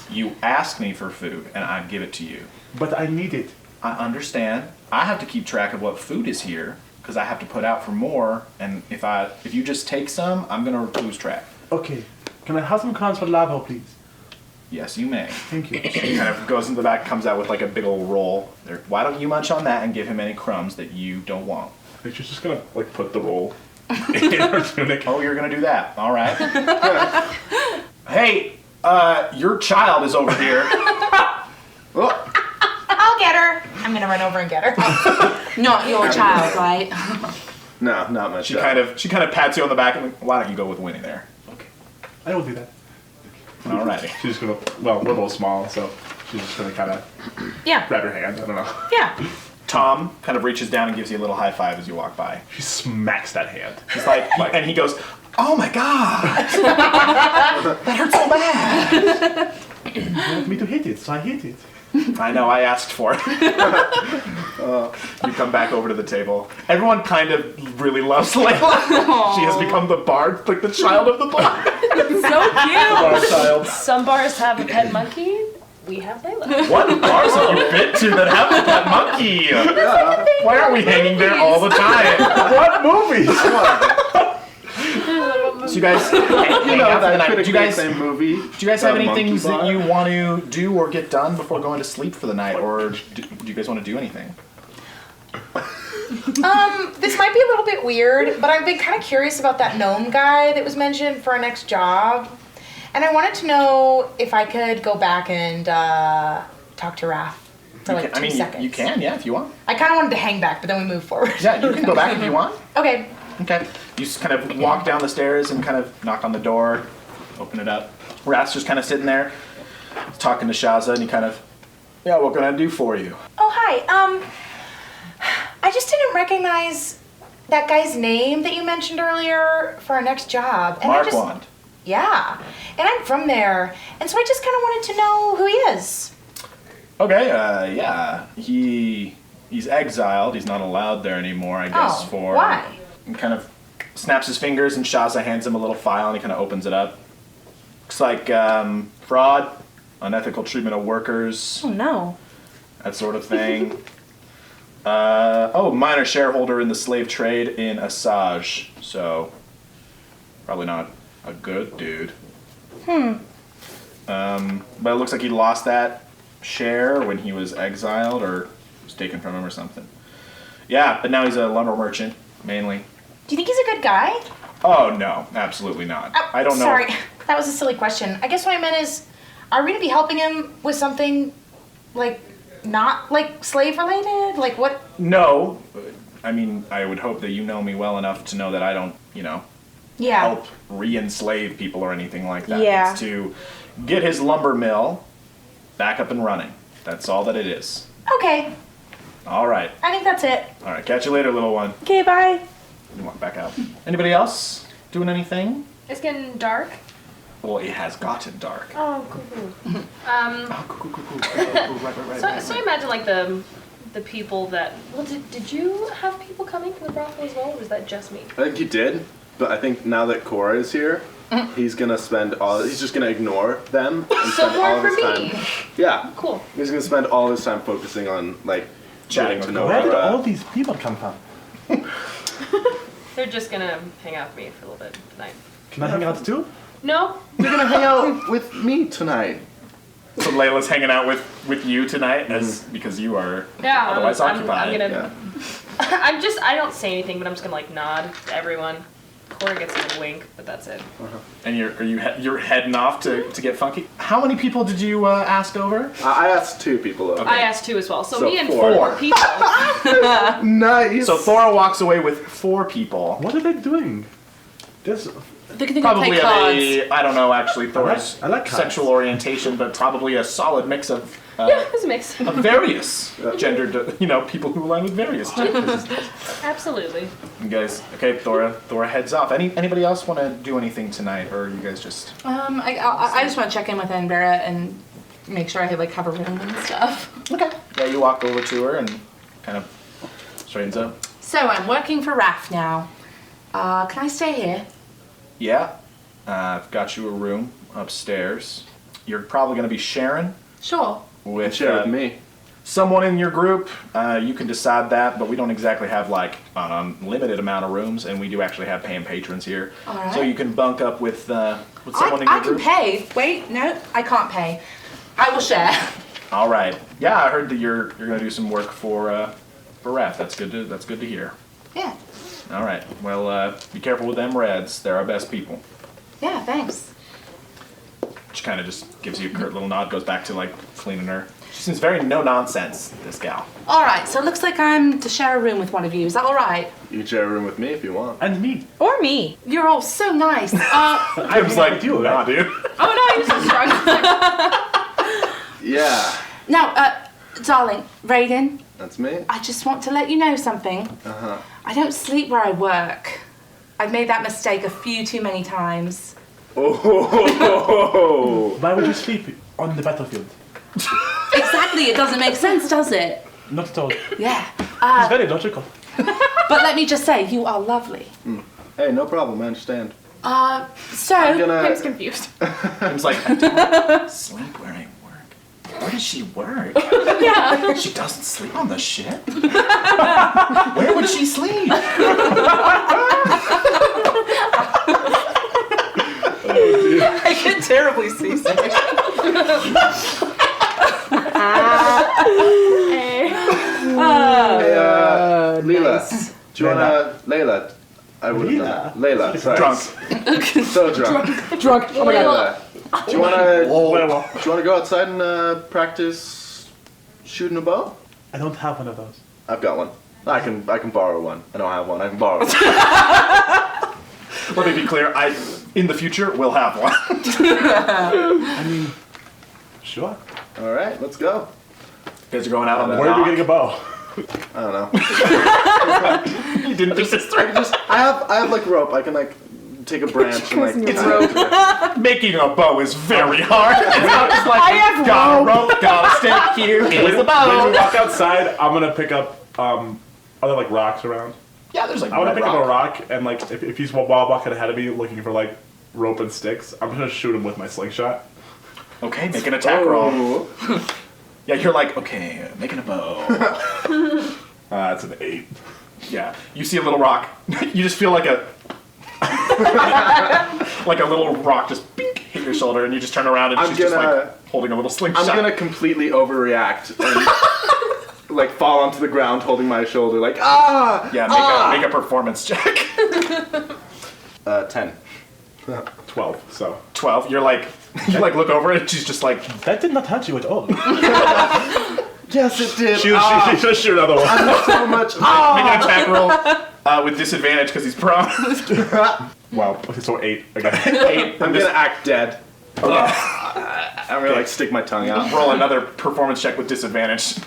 You ask me for food, and I give it to you. But I need it. I understand. I have to keep track of what food is here because I have to put out for more. And if you just take some, I'm gonna lose track. Okay. Can I have some crowns for Lavo, please? Yes, you may. Thank you. He kind of goes into the back, comes out with like a big old roll. There. Why don't you munch on that and give him any crumbs that you don't want? She's just gonna like put the roll in her tunic. Oh, you're gonna do that. All right. Hey, your child is over here. Oh. I'll get her. I'm gonna run over and get her. Not your child, right? No, not my She child. kind of pats you on the back and like, why don't you go with Winnie there? Okay. I will do that. Alrighty. She's just gonna. Well, we're both small, so she's just gonna kind of Yeah. grab your hand. I don't know. Yeah. Tom kind of reaches down and gives you a little high five as you walk by. She smacks that hand. He's like, and he goes, "Oh my god, that hurts so bad." You want me to hit it, so I hit it. I know, I asked for it. You come back over to the table. Everyone kind of really loves Layla. She has become the bard, like the child of the bar. So cute. Bar child. Some bars have a pet monkey. We have Layla. What bars have you been to that have a pet monkey? Why aren't we hanging there all the time? What movies? So you guys, hang out for the night. Do you guys same movie. Do you guys have The any monkey things that bar? you want to do or get done before going to sleep for the night, or do you guys want to do anything? This might be a little bit weird, but I've been kind of curious about that gnome guy that was mentioned for our next job. And I wanted to know if I could go back and talk to Raff for like 2 seconds. You can, yeah, if you want. I kind of wanted to hang back, but then we moved forward. Yeah, you can go back if you want. Okay. Okay. You just kind of walk down the stairs and kind of knock on the door, open it up. Raff's just kind of sitting there, talking to Shaza, and you kind of, yeah, what can I do for you? Oh, hi. I just didn't recognize that guy's name that you mentioned earlier for our next job. And Marquand. Yeah. And I'm from there. And so I just kind of wanted to know who he is. Okay, yeah. He's exiled. He's not allowed there anymore, I guess, for... why? And kind of snaps his fingers, and Shaza hands him a little file, and he kind of opens it up. Looks like fraud, unethical treatment of workers, Oh, no. that sort of thing. Minor shareholder in the slave trade in Asajj, so probably not a good dude. But it looks like he lost that share when he was exiled, or it was taken from him or something. Yeah, but now he's a lumber merchant, mainly. Do you think he's a good guy? Oh, no, absolutely not. I don't know. Sorry, that was a silly question. I guess what I meant is, are we going to be helping him with something, like, not, like, slave-related? Like, what? No. I mean, I would hope that you know me well enough to know that I don't, Yeah. help re-enslave people or anything like that. Yeah. It's to get his lumber mill back up and running. That's all that it is. Okay, All right. I think that's it. All right. Catch you later, little one. Okay, bye. You walk back out. Anybody else doing anything? It's getting dark. Well, it has gotten dark. Oh, cool. Oh, cool. Right. So I imagine like the people that. Well, did you have people coming to the brothel as well, or was that just me? I think he did, but I think now that Cora is here, he's just gonna ignore them and So spend all of more his for time. me. Yeah. Cool. He's gonna spend all his time focusing on like Chatting getting to with know Where did Cora. all these people come from? They're just gonna hang out with me for a little bit tonight. Can I hang out too? No. You're gonna hang out with me tonight. So Layla's hanging out with you tonight, because you are Yeah. otherwise occupied. I'm gonna. I don't say anything, but I'm just gonna like nod to everyone. Cora gets a little wink, but that's it. And you're heading off to get funky. How many people did you ask over? I asked 2 people though. I asked 2 as well, so So me and 4. 4 people. Nice. So Thora walks away with 4 people. What are they doing? There's They can Probably play of cards. I don't know actually Thora's I like cards. sexual orientation, but probably a solid mix of Yeah, it's a mix. of various gendered, people who align with various genders. Absolutely. You guys, okay, Thora heads off. Anybody else want to do anything tonight, or you guys just? I just want to check in with Vera and make sure I have a room and stuff. Okay. Yeah, you walk over to her and kind of straightens up. So I'm working for Raff now. Can I stay here? Yeah. I've got you a room upstairs. You're probably going to be sharing Sure. with Share with me. someone in your group. You can decide that, but we don't exactly have like an unlimited amount of rooms, and we do actually have paying patrons here. All right. So you can bunk up with someone in your I can group. pay. Wait, no, I can't pay. I will share. All right. Yeah, I heard that you're going to do some work for Raff. That's good to hear. Yeah. All right. Well, be careful with them Reds. They're our best people. Yeah, thanks. She kind of just gives you a curt little nod, goes back to like cleaning her. She seems very no nonsense, this gal. All right, so it looks like I'm to share a room with one of you. Is that all right? You can share a room with me if you want. And me. Or me. You're all so nice. I was like, you, nah, dude. Oh no, you're so strong. Yeah, now, darling, Reagan, that's me. I just want to let you know something. Uh-huh. I don't sleep where I work. I've made that mistake a few too many times. Oh. Why would you sleep on the battlefield? Exactly, it doesn't make sense, does it? Not at all. Yeah. It's very logical. But let me just say, you are lovely. Hey, no problem. I understand. So, I'm gonna. Kim's confused. It's like, I don't sleep where I work. Where does she work? yeah. She doesn't sleep on the ship? Where would she sleep? I get terribly seasick. Hey, Leela. Do you wanna.Layla. I would have done that. Layla, sorry. Drunk. So drunk. Drunk. Oh my god. Layla, do you wanna go outside and practice shooting a bow? I don't have one of those. I've got one. I can borrow one. I don't have one. I can borrow one. Let me be clear, in the future, will have one. I mean, sure. All right, let's go. You guys are going out on the Where are we dock. getting a bow? I don't know. You didn't think this through. I have like rope. I can like take a branch and like Making a bow is very hard. It's not just like, got a rope, got a stick, here, here's the When bow. we walk outside, I'm gonna pick up. Are there like rocks around? Yeah, there's like I want to red pick up a rock. rock and like if he's walking ahead of me looking for like rope and sticks, I'm gonna shoot him with my slingshot. Okay, make an attack roll. Oh. Yeah, you're like, okay, making a bow. That's an 8. Yeah, you see a little rock. You just feel like a like a little rock just bink, hit your shoulder, and you just turn around and I'm she's just gonna- like holding a little slingshot. I'm gonna completely overreact and like fall onto the ground holding my shoulder like Yeah, make a performance check. 10. 12. So 12. You're like you like look over it, and she's just like, That did not hurt you at all. Yes, it did. shoot another one. So much. make an attack roll with disadvantage because he's prone. Wow. Okay, so 8 again. 8. I'm gonna act dead. I'm gonna like stick my tongue out. Roll another performance check with disadvantage.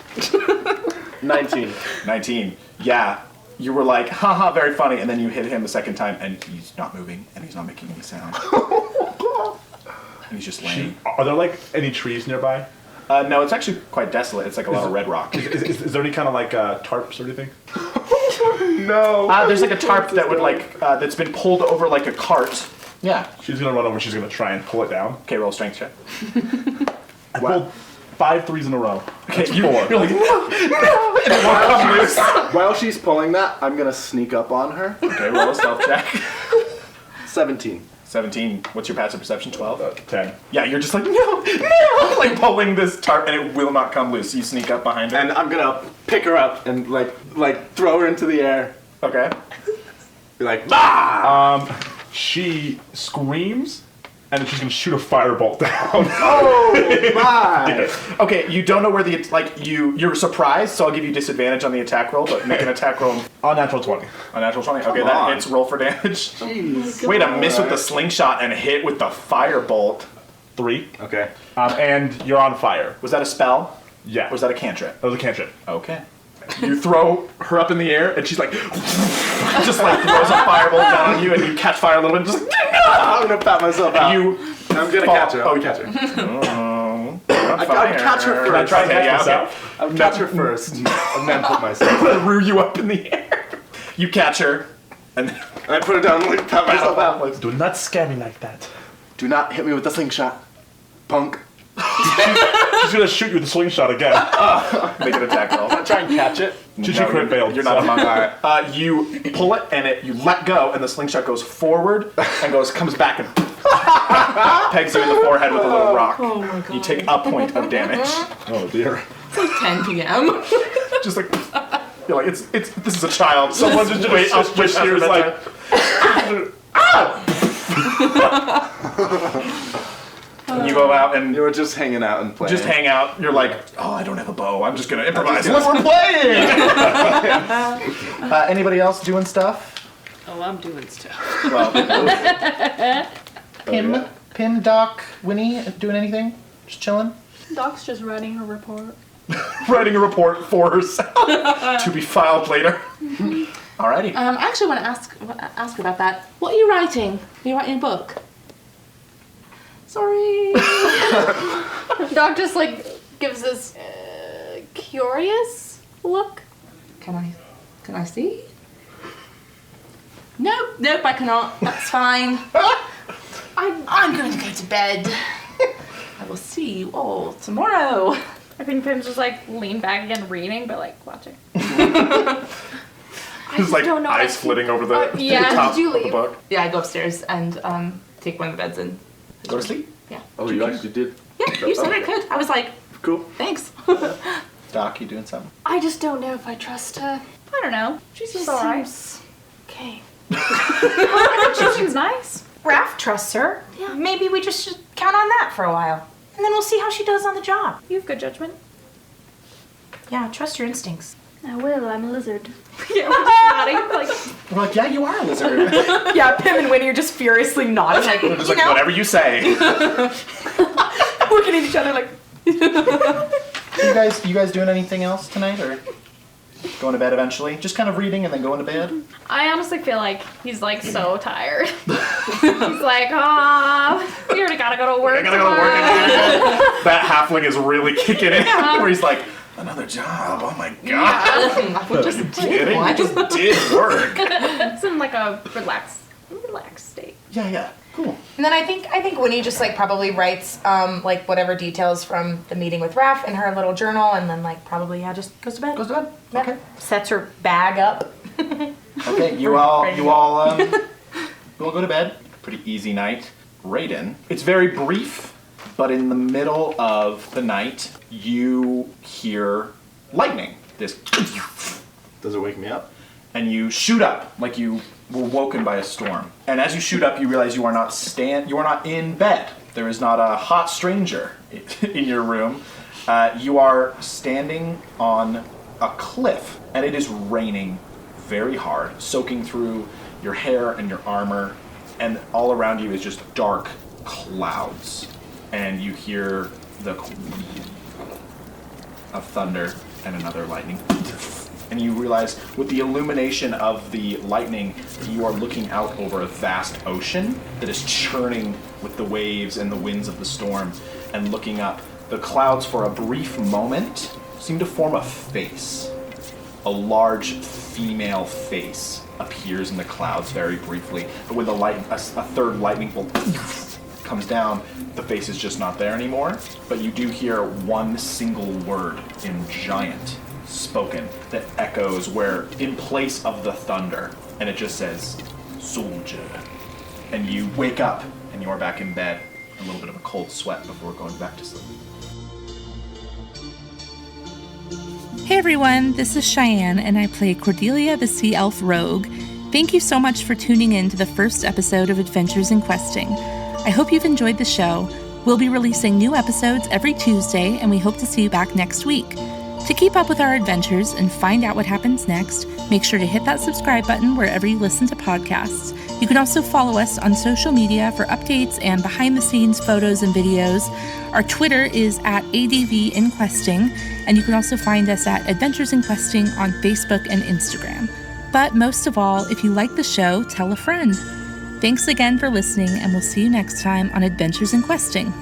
19. 19. Yeah. You were like, haha, very funny, and then you hit him a second time, and he's not moving, and he's not making any sound. And he's just laying. Are there like any trees nearby? No, it's actually quite desolate. It's like a lot of red rock. Is there any kind of like tarps or anything? No. There's like a tarp that would like, that's been pulled over like a cart. Yeah. She's gonna run over. She's gonna try and pull it down. Okay, roll strength check. I pulled 5 3s in a row. Okay, That's you're 4. like, no, and it won't come loose. While she's pulling that, I'm gonna sneak up on her. Okay, roll a stealth check. 17. 17. What's your passive perception? 12? 10. Yeah, you're just like, no, like pulling this tarp, and it will not come loose. You sneak up behind her. And I'm gonna pick her up and like throw her into the air. Okay. Be like, bah! She screams, and then she's gonna shoot a firebolt down. Oh my! Okay, you don't know where the, like, you're surprised, so I'll give you disadvantage on the attack roll, but make an attack roll. Unnatural 20. A natural 20? Okay, Come that on. hits. Roll for damage. Jeez. Way to miss with the slingshot and hit with the firebolt. 3. Okay. And you're on fire. Was that a spell? Yeah. Or was that a cantrip? That was a cantrip. Okay. You throw her up in the air, and she's like, just like throws a firebolt down on you, and you catch fire a little bit, and just, I'm gonna pat myself out. you I'm gonna fall- catch her. Oh, I'll you catch her. I I'll catch her Can I first. try Okay, yeah, so- okay. I'll catch her first, and then put myself. Threw you up in the air. You catch her. And I put it down and like pat myself out. Do not scare me like that. Do not hit me with the slingshot, punk. She's gonna shoot you with a slingshot again. make an attack roll. Try and catch it. She crit failed. You're not a monk. You pull it and you let go, and the slingshot goes forward and comes back and pegs you in the forehead with a little rock. Oh my god. You take a point of damage. Oh dear. It's like 10 p.m. Just like you're like it's this is a child. Someone just wait up with you is like. And you go out and You were just hanging out and playing. just hang out. You're like, oh, I don't have a bow. I'm just gonna improvise. Look, we're playing. Anybody else doing stuff? Oh, I'm doing stuff. Well, Pim, Doc, Winnie, doing anything? Just chilling. Doc's just writing her report. Writing a report for herself to be filed later. Alrighty. I actually want to ask about that. What are you writing? Are you writing a book? Sorry. Doc just like gives this curious look. Can I see? Nope, I cannot. That's fine. I'm going to go to bed. I will see you all tomorrow. I think Pim's just like leaned back again reading, but like watching. Just like don't know eyes if- flitting over the, yeah, the top did you of the leave? book. Yeah, I go upstairs and take one of the beds and Go to sleep. Oh, you actually did? yeah, you said I could. I was like, Cool. thanks. Doc, you doing something? I just don't know if I trust her. I don't know. She seems alright. Okay. She seems nice. Raff trusts her. Yeah. Maybe we just should count on that for a while. And then we'll see how she does on the job. You have good judgment. Yeah, trust your instincts. I will. I'm a lizard. Yeah, we're just nodding. Like, We're like, yeah, you are a lizard. Yeah, Pim and Winnie are just furiously nodding, like, Just like, whatever you say. looking at each other like, You guys doing anything else tonight, or going to bed eventually? Just kind of reading and then going to bed? I honestly feel like he's like so tired. He's like, ah, we already gotta go to work. I gotta go to work again. That halfling is really kicking in. Where he's like, another job. Oh my god. We just did Kidding? one. I just did work. It's in like a relaxed state. Yeah. Cool. And then I think Winnie just like probably writes like whatever details from the meeting with Raff in her little journal, and then like probably just goes to bed. Goes to bed. Yeah. Okay. Sets her bag up. Okay, you all go to bed. Pretty easy night. Raiden. It's very brief, but in the middle of the night, you hear lightning. This, Does it wake me up? and you shoot up like you were woken by a storm. And as you shoot up, you realize you are not in bed. There is not a hot stranger in your room. You are standing on a cliff, and it is raining very hard, soaking through your hair and your armor, and all around you is just dark clouds. And you hear the of thunder and another lightning. And you realize with the illumination of the lightning, you are looking out over a vast ocean that is churning with the waves and the winds of the storm. And looking up, the clouds for a brief moment seem to form a face. A large female face appears in the clouds very briefly. But when a third lightning bolt comes down, the face is just not there anymore. But you do hear one single word in giant spoken that echoes where in place of the thunder, and it just says soldier. And you wake up and you're back in bed, a little bit of a cold sweat before going back to sleep. Hey everyone, this is Cheyenne and I play Cordelia the Sea Elf Rogue. Thank you so much for tuning in to the first episode of Adventures in Questing. I hope you've enjoyed the show. We'll be releasing new episodes every Tuesday and we hope to see you back next week. To keep up with our adventures and find out what happens next, make sure to hit that subscribe button wherever you listen to podcasts. You can also follow us on social media for updates and behind-the-scenes photos and videos. Our Twitter is at ADVInquesting, and you can also find us at Adventures in Questing on Facebook and Instagram. But most of all, if you like the show, tell a friend. Thanks again for listening, and we'll see you next time on Adventures in Questing.